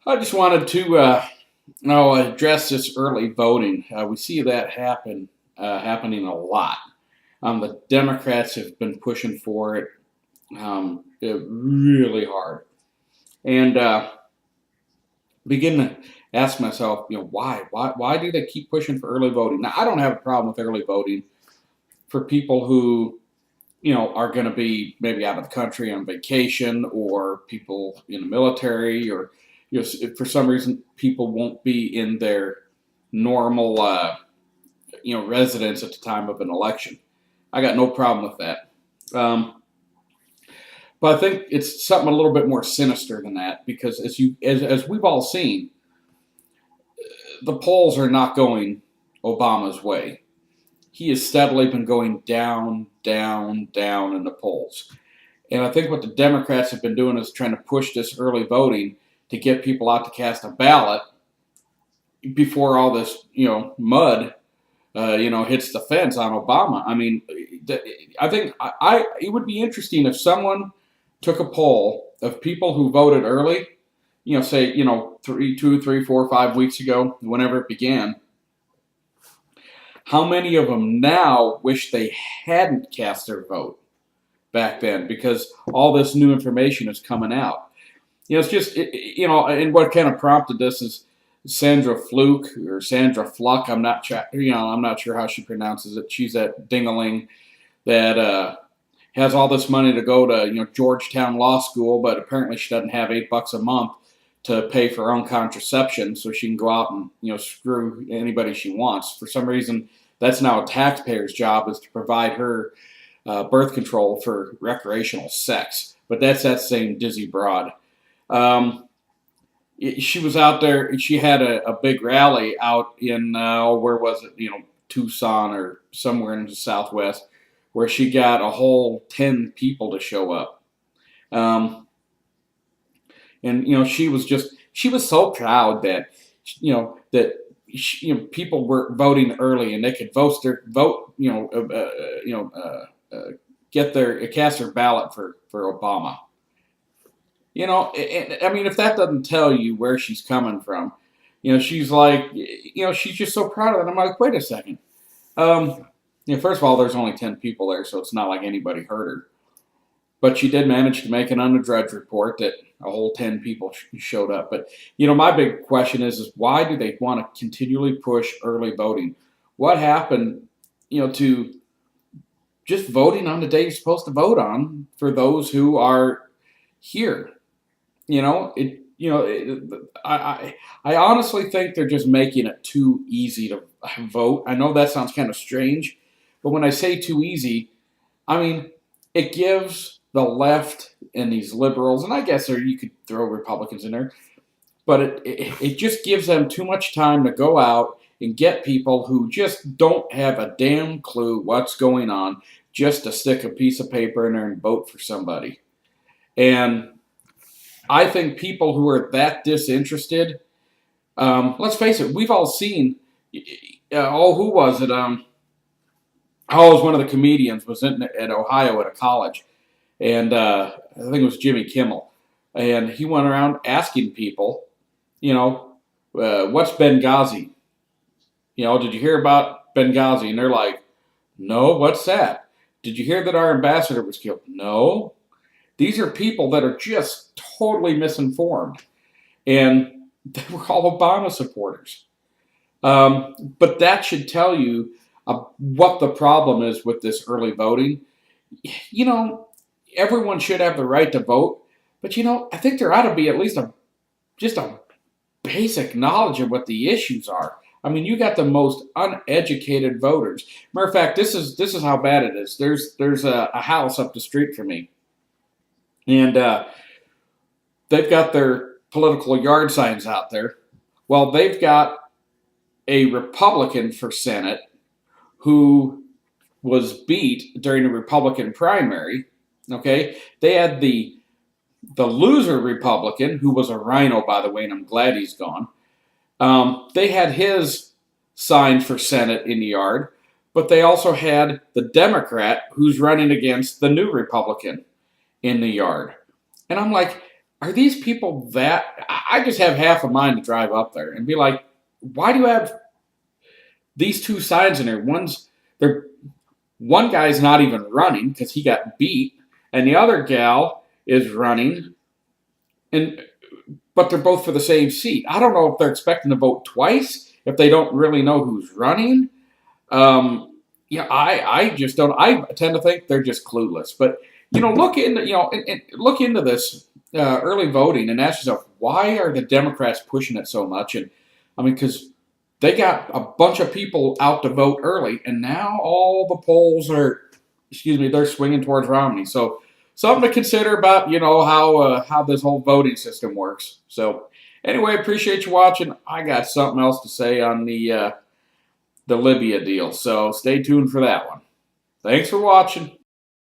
I just wanted to address this early voting. We see that happening a lot. The Democrats have been pushing for it really hard, and begin to ask myself, why do they keep pushing for early voting? Now, I don't have a problem with early voting for people who are going to be maybe out of the country on vacation, or people in the military, or if for some reason people won't be in their normal residence at the time of an election. I got no problem with that. But I think it's something a little bit more sinister than that, because as we've all seen, the polls are not going Obama's way. He has steadily been going down, down, down in the polls. And I think what the Democrats have been doing is trying to push this early voting to get people out to cast a ballot before all this, mud, hits the fence on Obama. I mean, I think it would be interesting if someone took a poll of people who voted early, say, 2, 3, 4, 5 weeks ago, whenever it began. How many of them now wish they hadn't cast their vote back then, because all this new information is coming out? It's just, and what kind of prompted this is Sandra Fluke, or Sandra Fluck. I'm not sure how she pronounces it. She's that dingaling that has all this money to go to Georgetown Law School, but apparently she doesn't have $8 a month to pay for her own contraception, so she can go out and screw anybody she wants. For some reason, that's now a taxpayer's job, is to provide her birth control for recreational sex. But that's that same dizzy broad. She was out there. She had a big rally out in where was it? Tucson or somewhere in the Southwest, where she got a whole 10 people to show up. And she was so proud that people were voting early, and they could cast their ballot for Obama. I mean, if that doesn't tell you where she's coming from, she's like, she's just so proud of it. I'm like, wait a second. First of all, there's only 10 people there, so it's not like anybody heard her. But she did manage to make it on the Drudge Report that a whole 10 people showed up. But, my big question is why do they want to continually push early voting? What happened, to just voting on the day you're supposed to vote on for those who are here? I honestly think they're just making it too easy to vote. I know that sounds kind of strange, but when I say too easy, I mean, it gives the left and these liberals, and I guess you could throw Republicans in there, but it just gives them too much time to go out and get people who just don't have a damn clue what's going on, just to stick a piece of paper in there and vote for somebody. And I think people who are that disinterested, let's face it, we've all seen, who was it? It was one of the comedians was at Ohio at a college, and I think it was Jimmy Kimmel, and he went around asking people, what's Benghazi? Did you hear about Benghazi? And they're like, no, what's that? Did you hear that our ambassador was killed? No. These are people that are just totally misinformed, and they were all Obama supporters. But that should tell you what the problem is with this early voting. Everyone should have the right to vote, but I think there ought to be at least just a basic knowledge of what the issues are. I mean, you got the most uneducated voters. Matter of fact, this is how bad it is. There's a house up the street from me, and they've got their political yard signs out there. Well, they've got a Republican for Senate who was beat during the Republican primary. Okay, they had the loser Republican, who was a rhino, by the way, and I'm glad he's gone. They had his sign for Senate in the yard, but they also had the Democrat who's running against the new Republican in the yard. And I'm like, are these people that... I just have half a mind to drive up there and be like, why do you have these two signs in there? One guy's not even running because he got beat, and the other gal is running, and but they're both for the same seat. I don't know if they're expecting to vote twice, if they don't really know who's running. I just don't. I tend to think they're just clueless. But look into look into this early voting and ask yourself, why are the Democrats pushing it so much? And I mean, because they got a bunch of people out to vote early, and now all the polls are, they're swinging towards Romney. So something to consider about how this whole voting system works. So anyway, appreciate you watching. I got something else to say on the Libya deal, so stay tuned for that one. Thanks for watching.